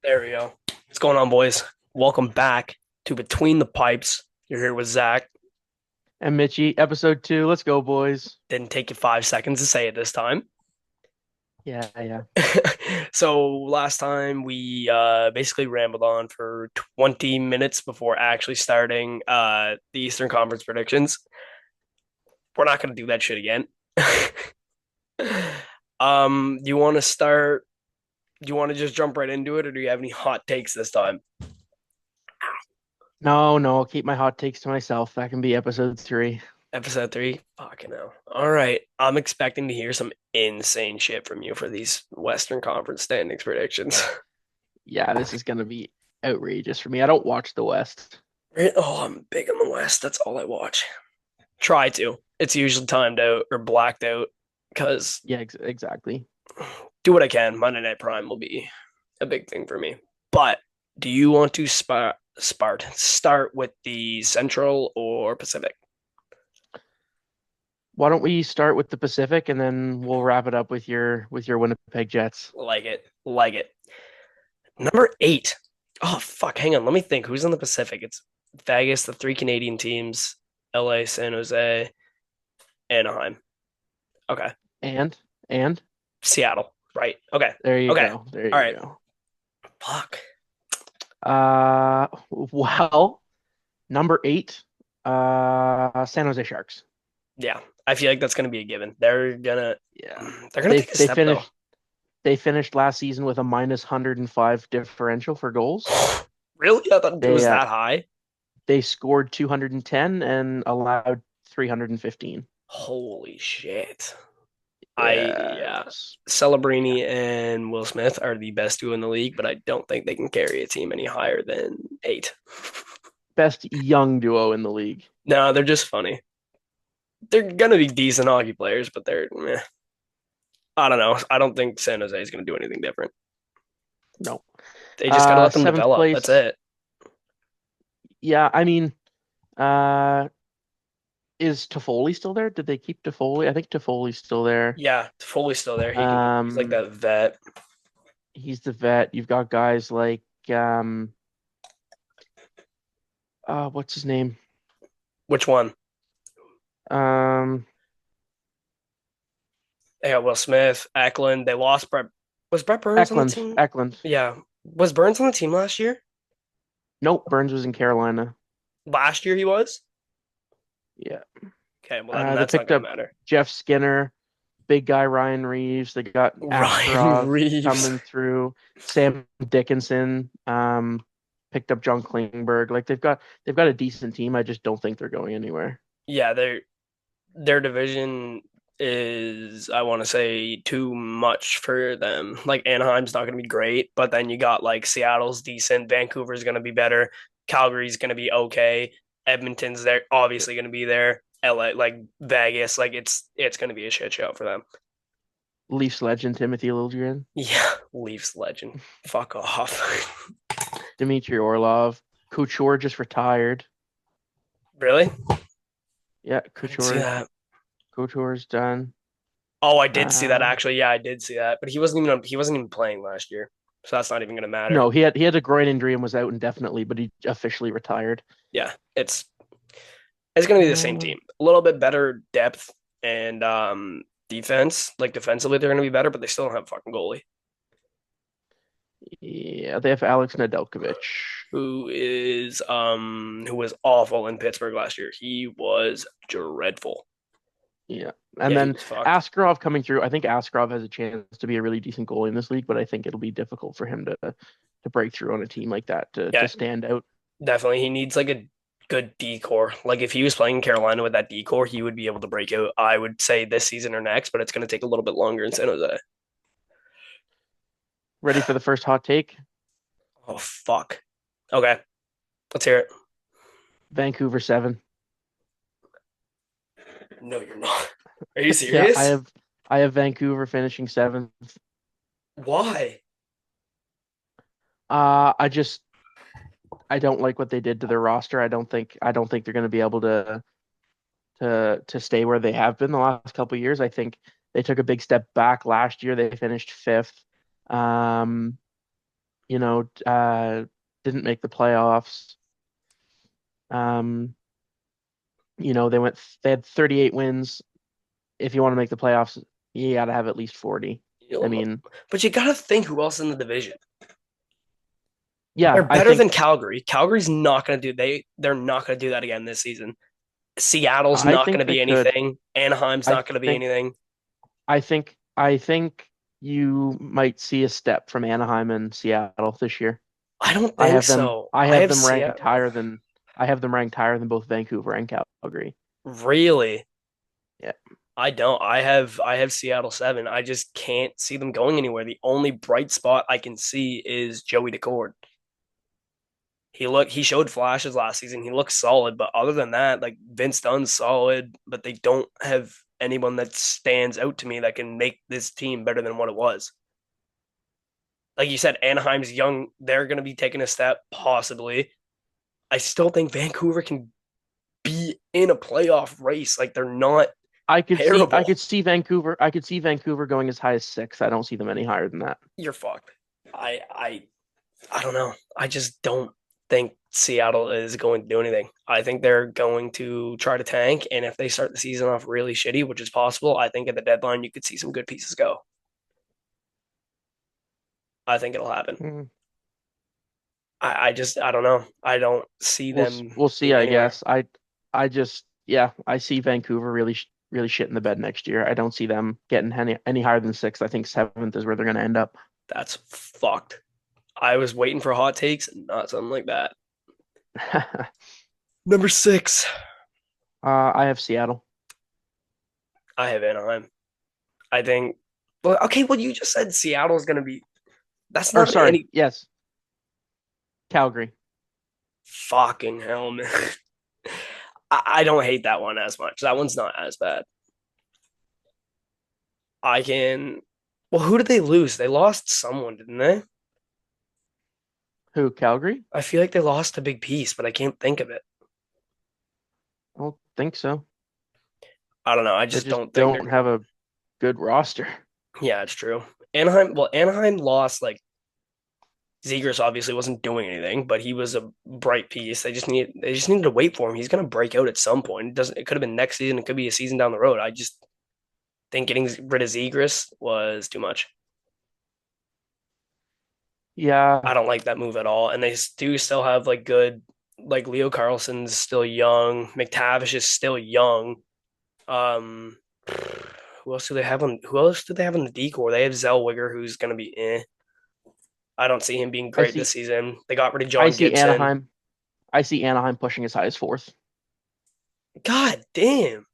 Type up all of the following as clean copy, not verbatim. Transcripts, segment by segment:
There we go. What's going on, boys? Welcome back to Between the Pipes. You're here with Zach. And Mitchie, episode 2. Let's go, boys. Didn't take you 5 seconds to say it this time. Yeah, yeah. So last time we basically rambled on for 20 minutes before actually starting the Eastern Conference predictions. We're not going to do that shit again. You want to start? Do you want to just jump right into it, or do you have any hot takes this time? No, I'll keep my hot takes to myself. That can be episode 3. Episode three? Fucking hell. All right. I'm expecting to hear some insane shit from you for these Western Conference standings predictions. Yeah, this is gonna be outrageous for me. I don't watch the West. Oh, I'm big on the West. That's all I watch. Try to. It's usually timed out or blacked out because Yeah, exactly. do what I can. Monday Night Prime will be a big thing for me. But do you want to start with the Central or Pacific? Why don't we start with the Pacific and then we'll wrap it up with your Winnipeg Jets. Like it. Like it. Number eight. Oh fuck, hang on. Let me think. Who's in the Pacific? It's Vegas, the three Canadian teams, LA, San Jose, Anaheim. Okay. And Seattle. Right. Okay. there you Okay. go. There All you right. go. Fuck. Well, number 8, San Jose Sharks. Yeah. I feel like that's gonna be a given. They're gonna Yeah. they're gonna They take a they step though. finished They finished last season with a minus 105 differential for goals. Really? I thought it They was uh, that high. they scored 210 and allowed 315. Holy shit. Yeah. Yes. Yeah. Celebrini and Will Smith are the best two in the league, but I don't think they can carry a team any higher than eight. Best young duo in the league. No, they're just funny. They're gonna be decent hockey players, but they're I don't know. I don't think San Jose is gonna do anything different. No. They just gotta let them Seventh develop. That's place. it. Yeah, I mean, uh, is Toffoli still there? Did they keep Toffoli? I think Toffoli's still there. Yeah, Foley's still there. He's like Um, that vet. he's the vet. You've got guys like what's his name? Which one? Um, They got Will Smith, Eklund. They lost Brett. Was Brett Burns on the Eklund. team? Eklund. Yeah. Was Burns on the team last year? Nope, Burns was in Carolina. Last year he was. Yeah. Okay, well then They that's not picked gonna up matter. Jeff Skinner, big guy Ryan Reeves. They got Ryan Askarov Reeves. coming through. Sam Dickinson, picked up John Klingberg. Like they've got a decent team. I just don't think they're going anywhere. Yeah, their division is, I want to say, too much for them. Like Anaheim's not going to be great, but then you got like Seattle's decent, Vancouver's going to be better, Calgary's going to be okay, Edmonton's there obviously going to be there, LA, like Vegas, like it's going to be a shit show for them. Leafs legend Timothy Liljegren, Yeah, Leafs legend. Fuck off. Dmitry Orlov, Couture just retired. Really? Yeah, I didn't see that. Couture's done. Oh, I did see that Uh, actually. Yeah, I did see that. But he wasn't even playing last year. So that's not even going to matter. no, he had a groin injury and was out indefinitely, but he officially retired. Yeah, it's going to be the same Uh, team. A little bit better depth and defense. Like defensively, they're going to be better, but they still don't have a fucking goalie yeah, they have Alex Nedeljkovic. who was awful in Pittsburgh last year. He was dreadful. Yeah. And Yeah, he then was fucked. Askarov coming through. I think Askarov has a chance to be a really decent goalie in this league, but I think it'll be difficult for him to break through on a team like that to Yeah, stand out. definitely. He needs like a good decor. Like if he was playing in Carolina with that decor, he would be able to break out. I would say this season or next, but it's going to take a little bit longer in San Jose. Ready for the first hot take? Oh fuck. Okay, let's hear it. Vancouver 7. No, you're not. Are you Yeah, I serious? have I have Vancouver finishing 7th. Why? I just I don't like what they did to their roster. I don't think they're going to be able to stay where they have been the last couple of years. I think they took a big step back last year. They finished 5th. Um, you know, didn't make the playoffs. Um, they had 38 wins. If you want to make the playoffs, you got to have at least 40. You I know, mean, but you got to think who else in the division. They're yeah, I better than think Calgary. Calgary's not going to do they're not going to do that again this season. Seattle's I not going think to they be could. anything. Anaheim's I not going to be think anything. I think you might see a step from Anaheim and Seattle this year. I don't I think have them so. I I have have them ranked Seattle. higher than I have them ranked higher than both Vancouver and Calgary. Really? Yeah. I don't. I have Seattle 7. I just can't see them going anywhere. The only bright spot I can see is Joey Decord. He showed flashes last season. He looks solid, but other than that, like Vince Dunn's solid, but they don't have anyone that stands out to me that can make this team better than what it was. Like you said, Anaheim's young. They're going to be taking a step, possibly. I still think Vancouver can be in a playoff race. Like they're not I terrible. could see Vancouver going as high as 6. I don't see them any higher than that. You're fucked. I I I don't know. I just don't think Seattle is going to do anything. I think they're going to try to tank, and if they start the season off really shitty, which is possible, I think at the deadline you could see some good pieces go. I think it'll happen. Mm. I don't know. I don't see them We'll see, being I anywhere. guess. I just yeah, I see Vancouver really shit in the bed next year. I don't see them getting any higher than 6th. I think 7th is where they're going to end up. That's fucked. I was waiting for hot takes, not something like that. Number 6, I have Seattle. I have Anaheim. I think. Well, okay. Well, you just said Seattle's going to be. That's Or not sorry, any yes, Calgary. fucking hell, man. I don't hate that one as much. That one's not as bad. I can. Well, who did they lose? They lost someone, didn't they? Who, Calgary? I feel like they lost a big piece, but I can't think of it. I don't think so. I don't know. I They just just don't think they're don't gonna. have a good roster. Yeah, it's true. Anaheim. Well, Anaheim lost like Zegras obviously wasn't doing anything, but he was a bright piece. They just needed to wait for him. He's gonna break out at some point. It doesn't. It could have been next season. It could be a season down the road. I just think getting rid of Zegras was too much. Yeah, I don't like that move at all. And they do still have like good, like Leo Carlson's still young. McTavish is still young. Um, who else do they have on? Who else do they have on the decor? They have Zellweger, who's gonna be eh. I don't see him being I great this see season. They got rid of I John see Gibson. Anaheim. I see Anaheim pushing as high as 4th. God damn,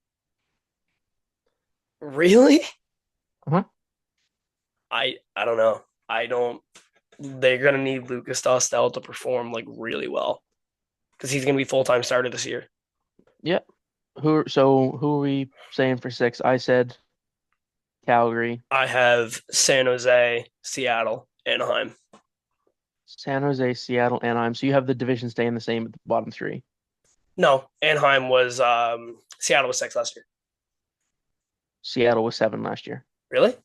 really? Uh-huh. I don't know. I don't. They're gonna need Lucas Dostel to perform like really well because he's gonna be full time starter this year. Yeah. Who are we saying for 6? I said Calgary, I have San Jose, Seattle, Anaheim. San Jose, Seattle, Anaheim. So you have the division staying the same at the bottom 3. No, Anaheim was Seattle was 6 last year. Seattle was 7 last year. Really?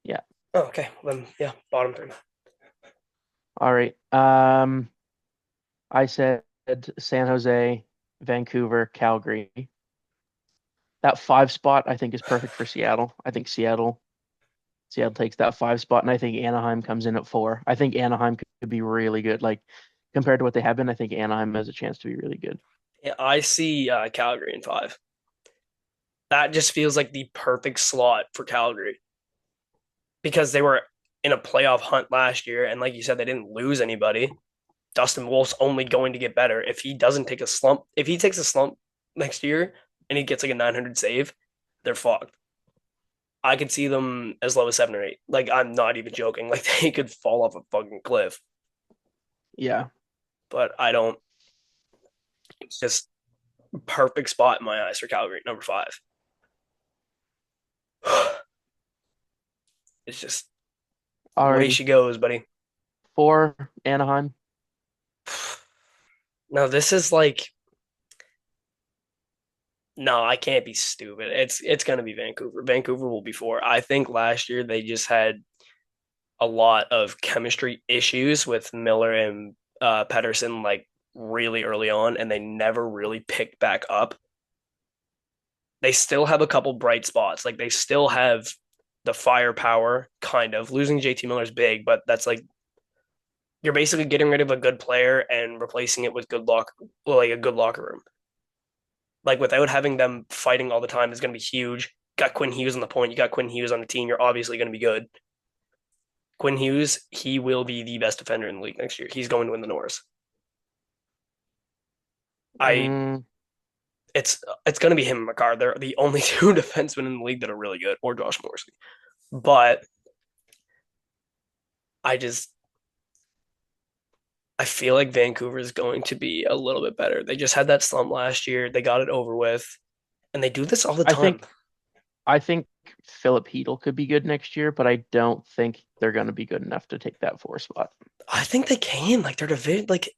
Yeah. Oh, okay. Well, then yeah, bottom 3. All right. I said San Jose, Vancouver, Calgary. That 5 spot I think is perfect for Seattle. I think Seattle takes that 5 spot, and I think Anaheim comes in at 4. I think Anaheim could be really good. Like compared to what they have been, I think Anaheim has a chance to be really good. Yeah, I see Calgary in 5. That just feels like the perfect slot for Calgary because they were in a playoff hunt last year, and like you said, they didn't lose anybody. Dustin Wolf's only going to get better if he doesn't take a slump. If he takes a slump next year and he gets like a 900 save, they're fucked. I could see them as low as 7 or 8. Like I'm not even joking. Like they could fall off a fucking cliff. Yeah. But I don't. It's just perfect spot in my eyes for Calgary, number 5. It's just the way Alrighty. she goes, buddy. 4, Anaheim. No, this is like no, I can't be stupid. It's gonna be Vancouver. Vancouver will be 4. I think last year they just had a lot of chemistry issues with Miller and Pedersen like really early on, and they never really picked back up. They still have a couple bright spots. Like they still have the firepower, kind of. Losing JT Miller's big, but that's like you're basically getting rid of a good player and replacing it with like a good locker room. Like without having them fighting all the time is going to be huge. Got Quinn Hughes on the point. You got Quinn Hughes on the team. You're obviously going to be good. Quinn Hughes, he will be the best defender in the league next year. He's going to win the Norris. I Mm, it's going to be him and McCarr. They're the only two defensemen in the league that are really good, or Josh Morrissey. But I just I feel like Vancouver is going to be a little bit better. They just had that slump last year. They got it over with, and they do this all the I time. think I think Philip Hedel could be good next year, but I don't think they're going to be good enough to take that 4 spot. I think they can. Like their division, like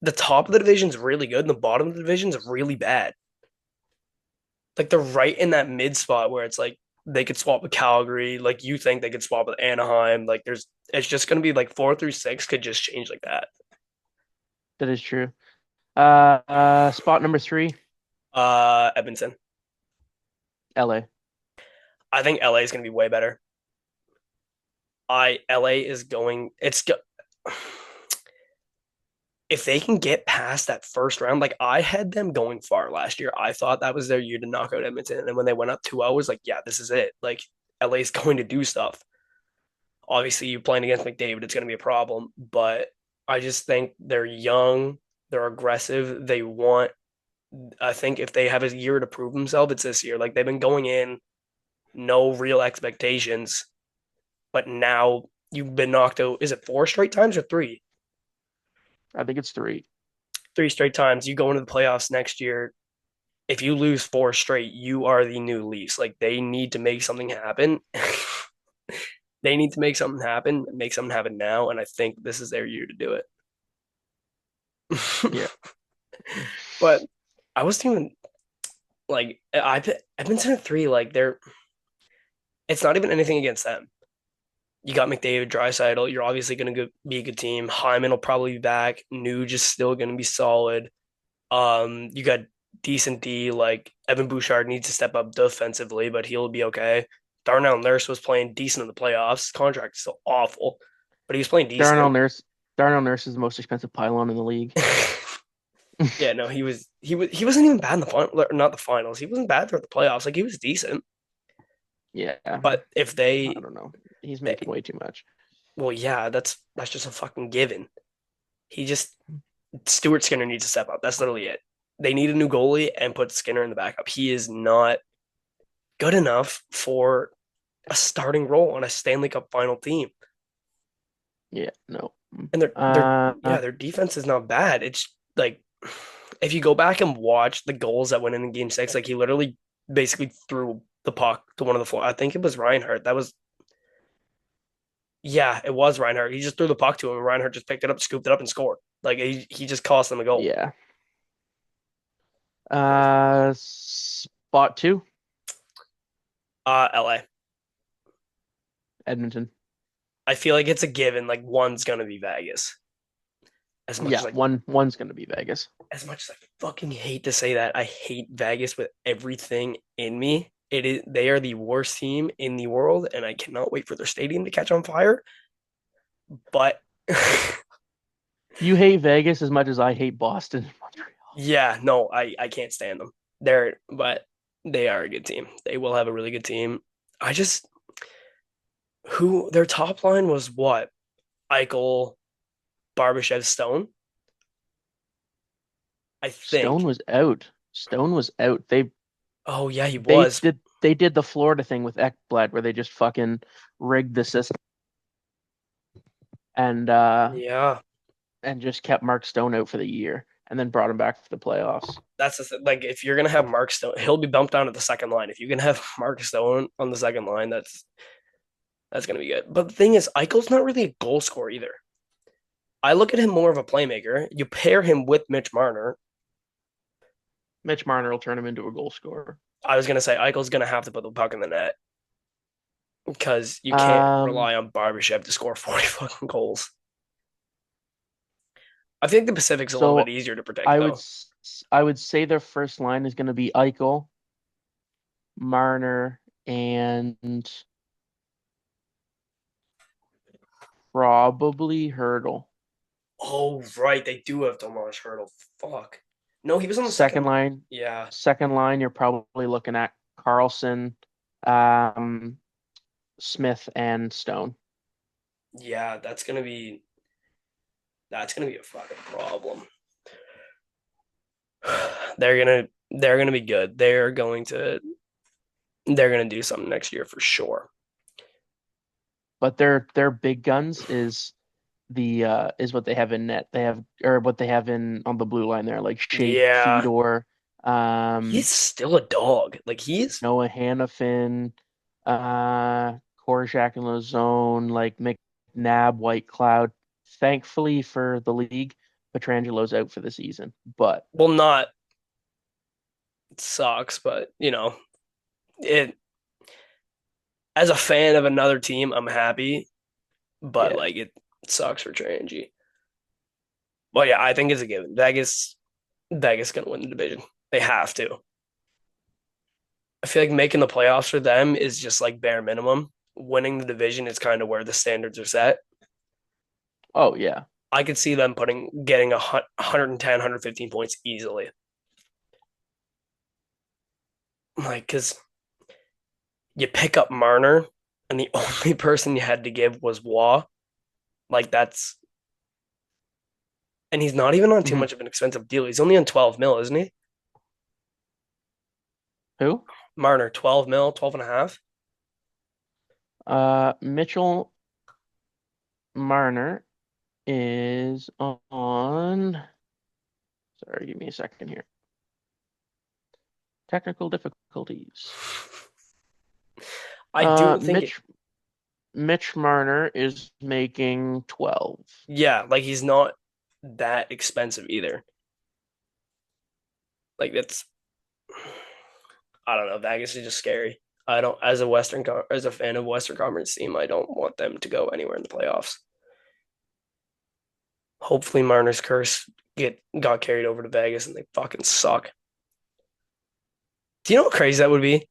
the top of the division is really good, and the bottom of the division is really bad. Like they're right in that mid spot where it's like they could swap with Calgary. Like you think they could swap with Anaheim. Like it's just going to be like 4 through 6 could just change like that. That is true. Spot number 3, Edmonton. LA. I think LA is going to be way better. LA is going. If they can get past that first round, like I had them going far last year. I thought that was their year to knock out Edmonton. And when they went up 2-0, I was like, yeah, this is it. Like LA's going to do stuff. Obviously, you're playing against McDavid, it's going to be a problem. But I just think they're young, they're aggressive, they want. I think if they have a year to prove themselves, it's this year. Like they've been going in, no real expectations, but now you've been knocked out. Is it 4 straight times or three? I think it's 3. 3 straight times. You go into the playoffs next year. If you lose 4 straight, you are the new Leafs. Like they need to make something happen. They need to make something happen now. And I think this is their year to do it. Yeah. But I was thinking, like, I've been saying 3. Like, it's not even anything against them. You got McDavid, Draisaitl. You're obviously going to be a good team. Hyman will probably be back. Nuge is still going to be solid. You got decent D. Like Evan Bouchard needs to step up defensively, but he'll be okay. Darnell Nurse was playing decent in the playoffs. His contract is still awful, but he was playing Darnell decent. Nurse. Darnell Nurse is the most expensive pylon in the league. Yeah, no, he wasn't even bad in the final, not the finals. He wasn't bad for the playoffs. Like he was decent. Yeah. But if I don't know. He's making they way too much. well, yeah, that's just a fucking given. He just Stuart Skinner needs to step up. That's literally it. They need a new goalie and put Skinner in the backup. He is not good enough for a starting role on a Stanley Cup final team. Yeah, no. And their defense is not bad. It's like if you go back and watch the goals that went in Game 6, like he literally basically threw the puck to one of the floor. I think it was Reinhardt. Yeah, it was Reinhardt. He just threw the puck to him, and Reinhardt just picked it up, scooped it up, and scored. Like he just cost them a goal. Yeah. Spot 2, LA. Edmonton. I feel like it's a given. Like one's gonna be Vegas. As much Yeah, as I one's gonna be Vegas. as much as I fucking hate to say that, I hate Vegas with everything in me. They are the worst team in the world, and I cannot wait for their stadium to catch on fire. But You hate Vegas as much as I hate Boston and Montreal. yeah, no, I can't stand them. But they are a good team. They will have a really good team. I just who their top line was what? Eichel, Barbashev, Stone. I Stone think. was out. Stone was out. Oh yeah, he They was. did they did the Florida thing with Ekblad where they just fucking rigged the system and uh Yeah, and just kept Mark Stone out for the year and then brought him back for the playoffs. that's like if you're gonna have Mark Stone, he'll be bumped down to the second line. If you can have Mark Stone on the second line, that's gonna be good. But the thing is, Eichel's not really a goal scorer either. I look at him more of a playmaker. You pair him with Mitch Marner. Mitch Marner will turn him into a goal scorer. I was gonna say Eichel's gonna have to put the puck in the net. because you can't Um, rely on Barbashev to score 40 fucking goals. I think the Pacific's a little bit so easier to predict, I would though. s- I would say their first line is going to be Eichel, Marner, and probably Hurdle. Oh, right. They do have Tomas Hurdle. Fuck. No, he was on the Second second. line, Yeah. second line, you're probably looking at Carlson, um, Smith, and Stone. Yeah, that's gonna be a fucking problem. They're gonna be good. They're gonna do something next year for sure. But their big guns is what they have in net. They have or what they have in on the blue line there, like Shea Yeah. Theodore, He's still a dog. Like he's Noah Hannafin, Korjak and Lazone, like McNabb, White Cloud. Thankfully for the league, Petrangelo's out for the season. But well not it sucks, but it as a fan of another team, I'm happy, but yeah. like it sucks for Trangy. But yeah, I think it's a given. Vegas gonna win the division. They have to. I feel like making the playoffs for them is just like bare minimum. Winning the division is kind of where the standards are set. Oh yeah. I could see them getting 110, 115 points easily. Like, because you pick up Marner, and the only person you had to give was Waugh. Like, and he's not even on too Hmm. much of an expensive deal. He's only on 12 mil, isn't he? Who? Marner, 12 mil, 12 and a half. Mitchell Marner is on. Sorry, give me a second here. Technical difficulties. I do think it, Mitch Marner is making 12. yeah, like he's not that expensive either. Like, I don't know. Vegas is just scary. I don't, as a fan of Western Conference team, I don't want them to go anywhere in the playoffs. Hopefully, Marner's curse got carried over to Vegas and they fucking suck. Do you know how crazy that would be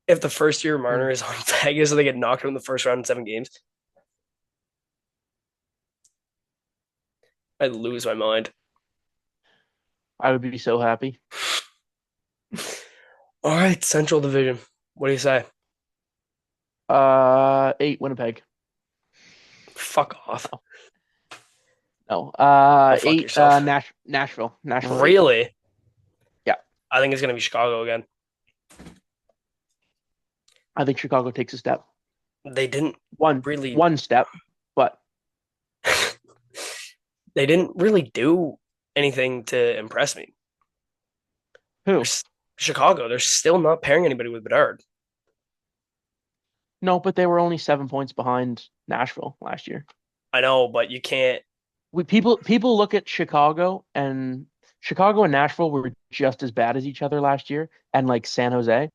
if the first year Hmm. Marner is on Vegas and they get knocked out in the first round in 7 games? I'd lose my mind. I would be so happy. All right, Central Division. What do you say? 8 Winnipeg. Fuck off. No. Go fuck 8 yourself. Nashville. Nashville 8. Really? Yeah. I think it's gonna be Chicago again. I think Chicago takes a step. They didn't One really. one step, but They didn't really do anything to impress me. who? There's Chicago. They're still not pairing anybody with Bedard. No, but they were only 7 points behind Nashville last year. I know, but you can't. People look at Chicago and Nashville were just as bad as each other last year, and like San Jose,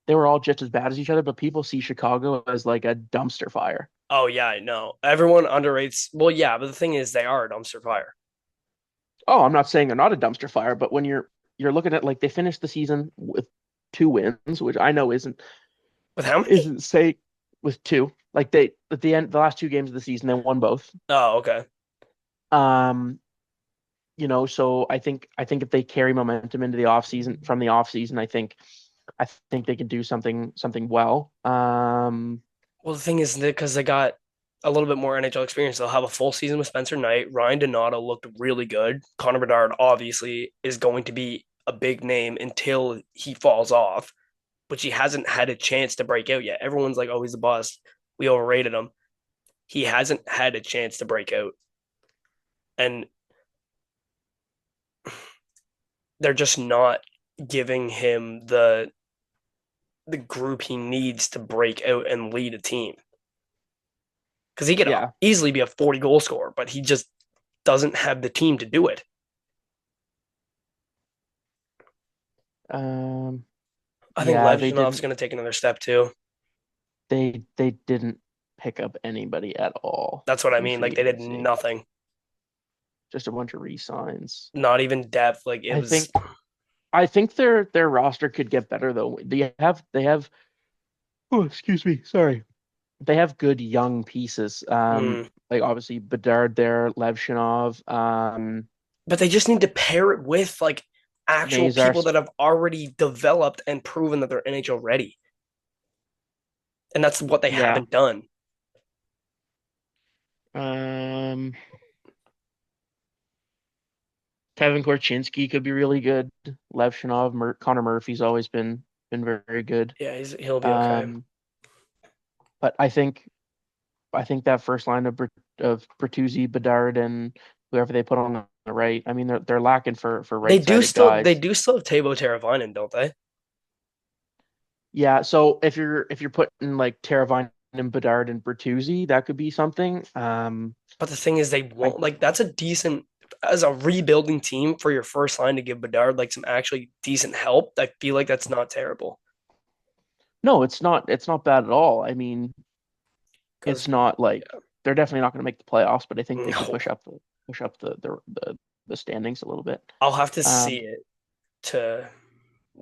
they were all just as bad as each other. But people see Chicago as like a dumpster fire. Oh yeah, I know. Everyone underrates. Well, yeah, but the thing is, they are a dumpster fire. Oh, I'm not saying they're not a dumpster fire, but when you're looking at like they finished the season with 2 wins, which I know With how many? isn't say with two. Like they at the end, the last 2 games of the season, they won both. Oh, okay. Um, so I think if they carry momentum into the off season from the off season, I think they can do something well. Well, the thing is, because they got a little bit more NHL experience, they'll have a full season with Spencer Knight. Ryan Donato looked really good. Connor Bedard obviously is going to be a big name until he falls off, which he hasn't had a chance to break out yet. Everyone's like, "Oh, he's a bust." We overrated him. He hasn't had a chance to break out, and they're just not giving him the group he needs to break out and lead a team. Because he could yeah. easily be a 40 goal scorer, but he just doesn't have the team to do it. Um, I think yeah, they Levshinov's didn't going to take another step too. they didn't pick up anybody at all That's what I in mean. free Like they did agency. nothing, Just a bunch of re-signs. not even depth. Like it I was. think I think their roster could get better though. They have oh, excuse me, sorry. They have good young pieces. Mm. Like obviously Bedard there, Levshinov, But they just need to pair it with like actual Mazar. people that have already developed and proven that they're NHL ready, and that's what they Yeah. haven't done. Um, Kevin Korchinski could be really good. Levshinov, Connor Murphy's always been very good. Yeah, he'll be okay. Um, but I think that first line of Bertuzzi, Bedard, and whoever they put on the right. I mean, they're lacking for right-sided They guys. do still have Teuvo Teravainen, don't they? Yeah, so if you're putting like Teravainen and Bedard and Bertuzzi, that could be something. But the thing is, they I won't like that's a decent as a rebuilding team for your first line to give Bedard like some actually decent help. I feel like that's not terrible No, it's not bad at all. I mean, it's because not like they're definitely not going to make the playoffs, but I think they could no, push up the standings a little bit. I'll have to see Um, it to.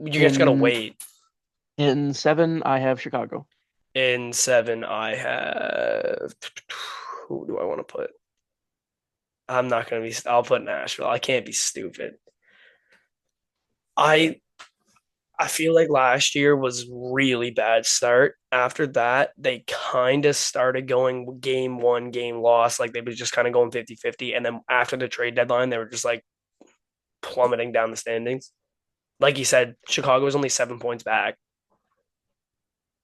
You guys gotta in wait. in seven, I have Chicago. In seven, I have who do I want to put? I'm not gonna be. I'll put Nashville. I can't be stupid. I I feel like last year was really bad start. After that, they kind of started going game one, game loss. Like they were just kind of going 50-50. And then after the trade deadline, they were just like plummeting down the standings. Like you said, Chicago was only 7 points back.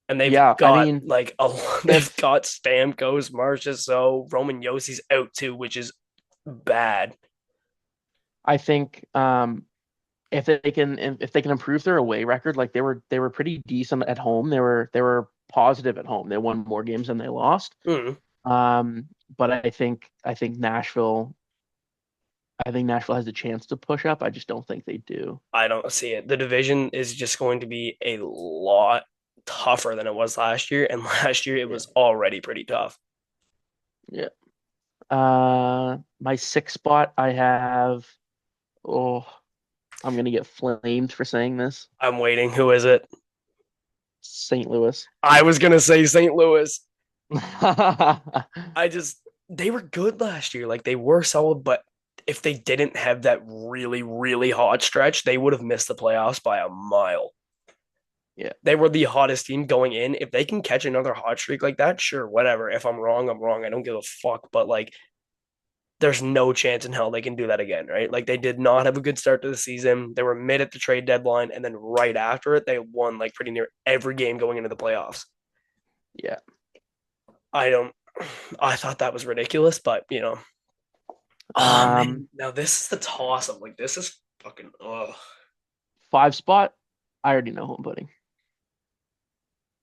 And they've Yeah, I got mean, like they've if got Stamkos, Marchessault, Roman Yossi's out too, which is bad. I think if they can improve their away record, like they were pretty decent at home. They were positive at home. They won more games than they lost. Mm, Um, but I think Nashville has a chance to push up. I just don't think they do. I don't see it. The division is just going to be a lot tougher than it was last year, and last year it Yeah. was already pretty tough. Yeah. My sixth spot, I have. Oh, I'm gonna get flamed for saying this. I'm waiting. Who is it? St. Louis. I was gonna say St. Louis. I just they were good last year. Like they were solid, but if they didn't have that really, really hot stretch, they would have missed the playoffs by a mile. Yeah. They were the hottest team going in. If they can catch another hot streak like that, sure, whatever. If I'm wrong, I'm wrong. I don't give a fuck. But like there's no chance in hell they can do that again, right? Like they did not have a good start to the season. They were mid at the trade deadline, and then right after it, they won like pretty near every game going into the playoffs. Yeah. I don't. I thought that was ridiculous, but oh Um, man, now this is the toss up. Like this is fucking. Oh, five spot. I already know who I'm putting.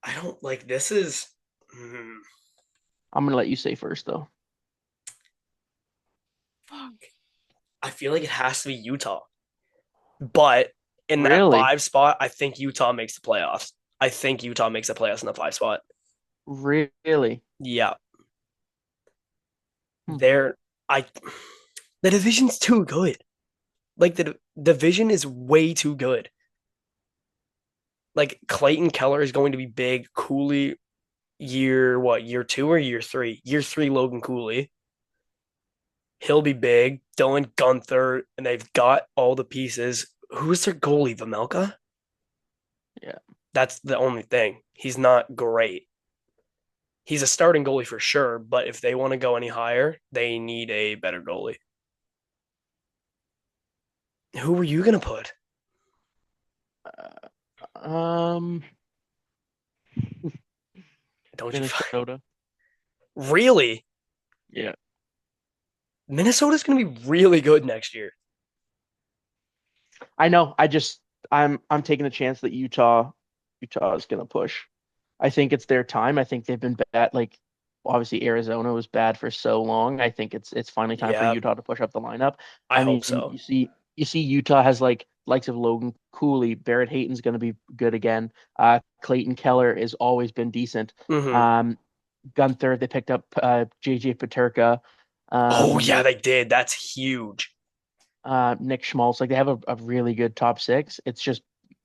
I don't like this. Is mm, I'm gonna let you say first though. fuck. I feel like it has to be Utah, but in that Really? five spot, I think Utah makes the playoffs. I think Utah makes the playoffs in the five spot. Really? Yeah, Hmm. they're I. The division's too good. Like the division is way too good. Like Clayton Keller is going to be big. Cooley year what? Year two or year three? Year three, Logan Cooley. He'll be big. Dylan Gunther, and they've got all the pieces. Who's their goalie? Vamelka? Yeah. That's the only thing. He's not great. He's a starting goalie for sure, but if they want to go any higher, they need a better goalie. Who were you gonna put? Um, Don't you Minnesota. really? Yeah. Minnesota's gonna be really good next year. I know. I'm taking the chance that Utah is gonna push. I think it's their time. I think they've been bad. Like obviously Arizona was bad for so long. I think it's finally time for Yeah, Utah to push up the lineup. I I hope mean, so. you see Utah has like likes of Logan Cooley, Barrett Hayton's going to be good again. Clayton Keller has always been decent. Mm-hmm. Um, Gunther, they picked up JJ Paterka, Oh yeah, um, they did. That's huge. Nick Schmaltz. Like they have a really good top six. It's just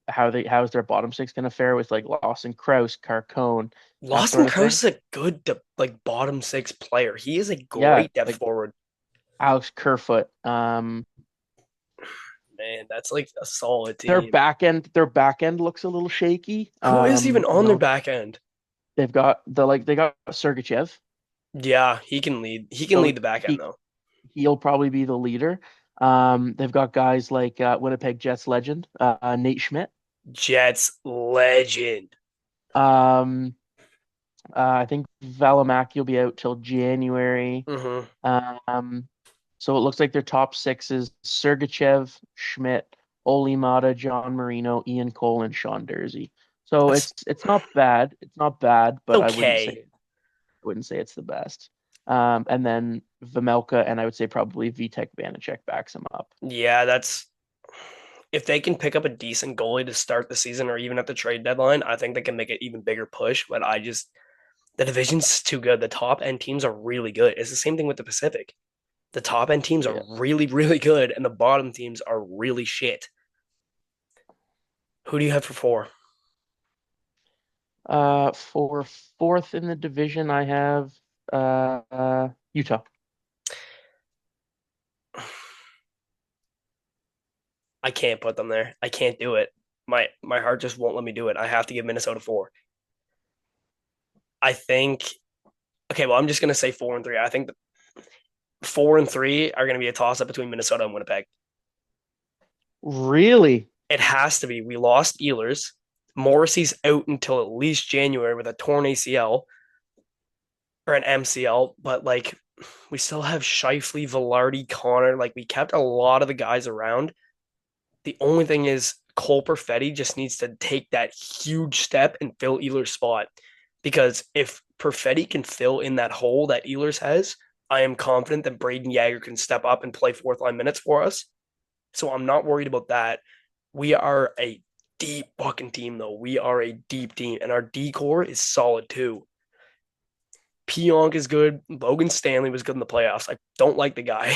how's their bottom six going to fare with like Lawson Krause, Carcone, that Lawson sort of thing. Crouse is a good like bottom six player. He is a Yeah, great depth like forward. Alex Kerfoot. Man, that's like a solid Their team. back end looks a little shaky. Who is even on their back end? They got Sergachev, Yeah, he can lead. He can so lead the back end he though. he'll probably be the leader. They've got guys like Winnipeg Jets legend Nate Schmidt. Jets legend. Um, I think Valimaki will be out till January. Mm-hmm. Um, so it looks like their top six is Sergachev, Schmidt, Oli Mata, John Marino, Ian Cole, and Sean Dursey. So That's it's not bad. It's not bad, but okay. I wouldn't say it's the best. And then Vamelka and I would say probably Vitek Vanacek backs him up. Yeah, that's if they can pick up a decent goalie to start the season or even at the trade deadline, I think they can make an even bigger push. But the division's too good. The top end teams are really good. It's the same thing with the Pacific. The top end teams are Yeah. really, really good, and the bottom teams are really shit. Who do you have for four? For fourth in the division, I have Utah. I can't put them there. I can't do it. My heart just won't let me do it. I have to give Minnesota four. I think okay, well I'm just gonna say 4 and 3. I think 4 and 3 are gonna be a toss up between Minnesota and Winnipeg. Really? It has to be. We lost Ehlers. Morrissey's out until at least January with a torn ACL or an MCL, but like we still have Shifley, Velarde, Connor. Like we kept a lot of the guys around. The only thing is Cole Perfetti just needs to take that huge step and fill Ehlers' spot. Because if Perfetti can fill in that hole that Ehlers has, I am confident that Braden Yager can step up and play fourth line minutes for us. So I'm not worried about that. We are a deep fucking team, though. We are a deep team, and our D core is solid too. Pionk is good. Logan Stanley was good in the playoffs. I don't like the guy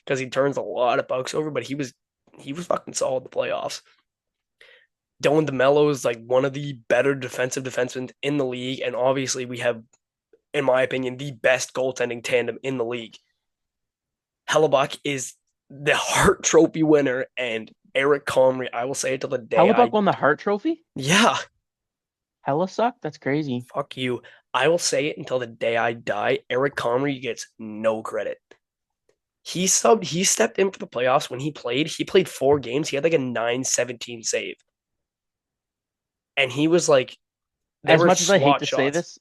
because he turns a lot of pucks over, but he was fucking solid in the playoffs. Dylan DeMello is like one of the better defensive defensemen in the league, and obviously we have, in my opinion, the best goaltending tandem in the league. Hellebuck is the Hart Trophy winner, and Eric Comrie. I will say it till the day Hellebuck I. won the Hart Trophy? Yeah, Hella suck? That's crazy. fuck you. I will say it until the day I die. Eric Comrie gets no credit. He subbed. He stepped in for the playoffs when he played. He played 4 games. He had like a 917 save, and he was like, they As were much as I hate slot to say shots.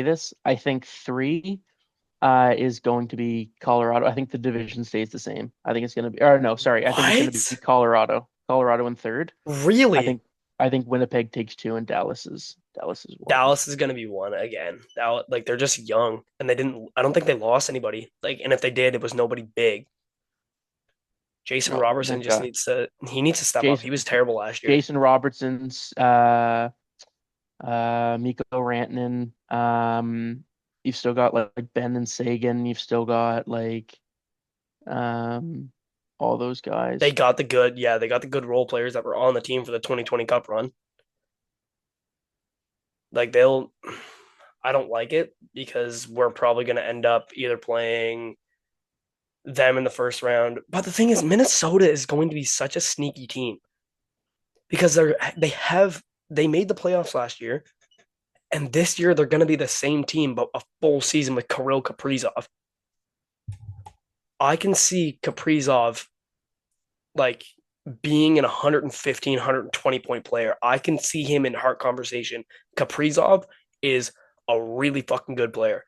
this, I think three is going to be Colorado. I think the division stays the same. I think it's going to be, or no, sorry, I think it's going to be What? Colorado. Colorado in third. I Really? think I think Winnipeg takes two and Dallas is one. Dallas is going to be one again. Like they're just young, and they didn't. I don't think they lost anybody. Like, and if they did, it was nobody big. Jason Well, Robertson they've just got needs to. He needs to step up. Jason He was terrible last year. Jason Robertson's Mikko Rantanen. You've still got like Ben and Sagan. You've still got like um all those They guys. got the good, yeah, they got the good role players that were on the team for the 2020 Cup run. Like they'll, I don't like it because we're probably going to end up either playing them in the first round. But the thing is, Minnesota is going to be such a sneaky team because they made the playoffs last year, and this year they're going to be the same team, but a full season with Kirill Kaprizov. I can see Kaprizov like being an 115, 120 point player. I can see him in heart conversation. Kaprizov is a really fucking good player.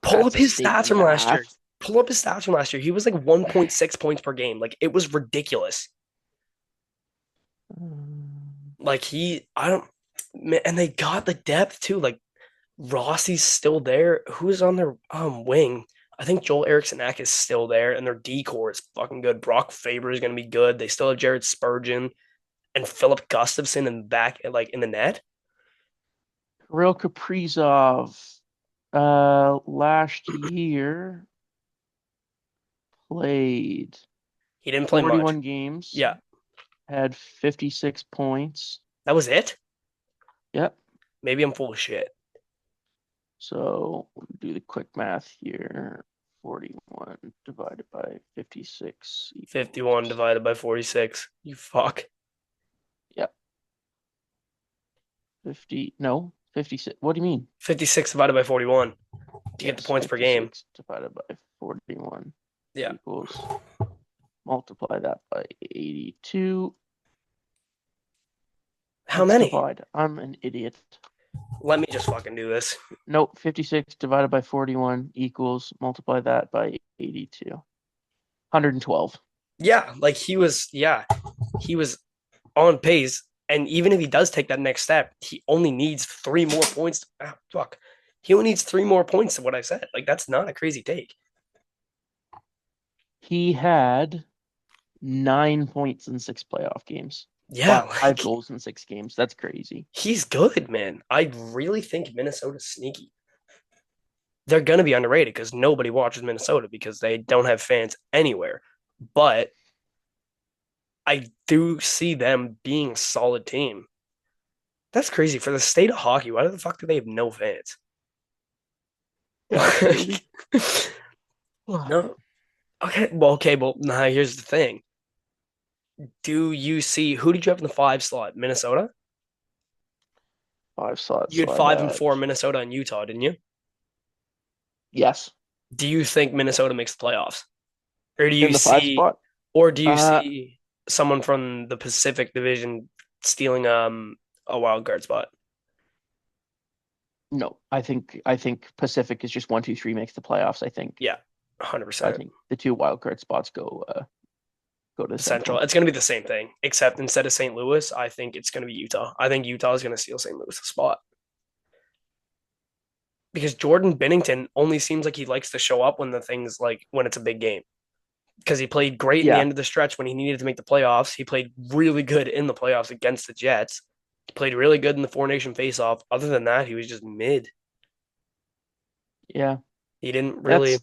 Pull up That's a his statement stats and from a last year. half. Pull up his stats from last year. He was like 1.6 points per game. Like it was ridiculous. Like I don't, and they got the depth too. Like Rossi's still there. Who's on their wing? I think Joel Eriksson Ek is still there, and their decor is fucking good. Brock Faber is going to be good. They still have Jared Spurgeon and Philip Gustafson in the back, like in the net. Kirill Kaprizov, last year played He didn't play much. 41 games, Yeah, had 56 points. that was it. Yep. Maybe I'm full of shit. So we'll do the quick math here. 41 divided by 56 51 equals. divided by 46. You fuck. Yep. 50. No, 56. What do you mean? 56 divided by 41 to get the Yes, points per game. 56 divided by 41 Yeah. equals. Multiply that by 82. How Let's many? divide. I'm an idiot. Let me just fucking do this. Nope, 56 divided by 41 equals, multiply that by 82. 112. Yeah, like he was on pace. And even if he does take that next step, he only needs 3 more points. Fuck. He only needs 3 more points to what I said. Like, that's not a crazy take. He had 9 points in 6 playoff games, Yeah, five like goals in 6 games. That's crazy. he's good, man. I really think Minnesota's sneaky. They're going to be underrated because nobody watches Minnesota because they don't have fans anywhere. But I do see them being a solid team. That's crazy for the state of hockey. Why the fuck do they have no fans? Yeah, that's crazy. No. Okay. Well, now here's the thing. Do you see who did you have in the 5 slot? Minnesota? Five slots. You had So I 5 and 4 had, Minnesota and Utah, didn't you? yes, Do you think Minnesota makes the playoffs? Or in the five spot. do you Uh, see someone from the Pacific Division stealing a wild card spot? no, I think Pacific is just 1, 2, 3 makes the playoffs. I think Yeah, I 100%. think the two wild card spots go to the Central. Central. It's going to be the same thing, except instead of St. Louis, I think it's going to be Utah. I think Utah is going to steal St. Louis' spot because Jordan Binnington only seems like he likes to show up when the things like when it's a big game. Because he played great in the Yeah, end of the stretch when he needed to make the playoffs. He played really good in the playoffs against the Jets. He played really good in the Four Nation faceoff. Other than that, he was just mid. yeah. He didn't really.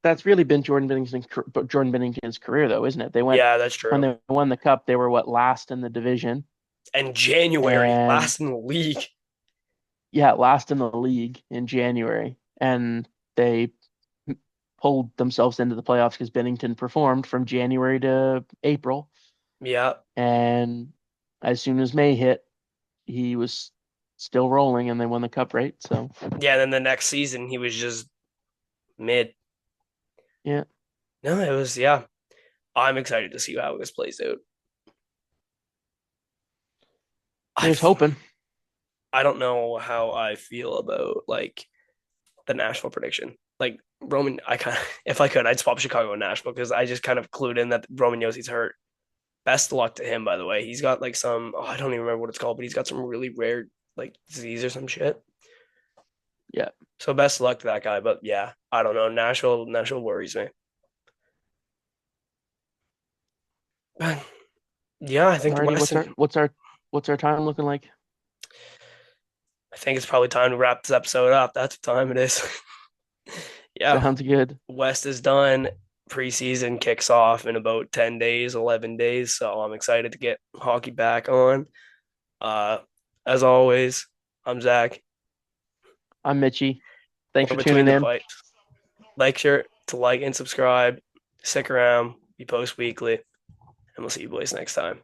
That's really been Jordan Bennington's career, though, isn't it? They went Yeah, that's when true. they won the cup, they were what last in the division, And January, and last in the league. yeah, last in the league in January, and they pulled themselves into the playoffs because Bennington performed from January to April, Yeah, and as soon as May hit, he was still rolling, and they won the cup, right? So yeah. And then the next season, he was just mid. yeah, No, it was yeah. I'm excited to see how this plays out. I here's hoping. I don't know how I feel about like the Nashville prediction. Like Roman, I kind of if I could, I'd swap Chicago and Nashville because I just kind of clued in that Roman Yossi's hurt. Best of luck to him, by the way. He's got like some I don't even remember what it's called, but he's got some really rare like disease or some shit. Yeah, So best of luck to that guy. But yeah, I don't know. Nashville worries me. But yeah, I think the alrighty. West. What's our time looking like? I think it's probably time to wrap this episode up. That's what time it is. Yeah, Sounds good. West is done. Preseason kicks off in about 10 days, 11 days. So I'm excited to get hockey back on. Uh, as always, I'm Zach. I'm Mitchy. Thanks We're for between tuning the in. pipes. Make sure to like and subscribe. Stick around. We post weekly. And we'll see you boys next time.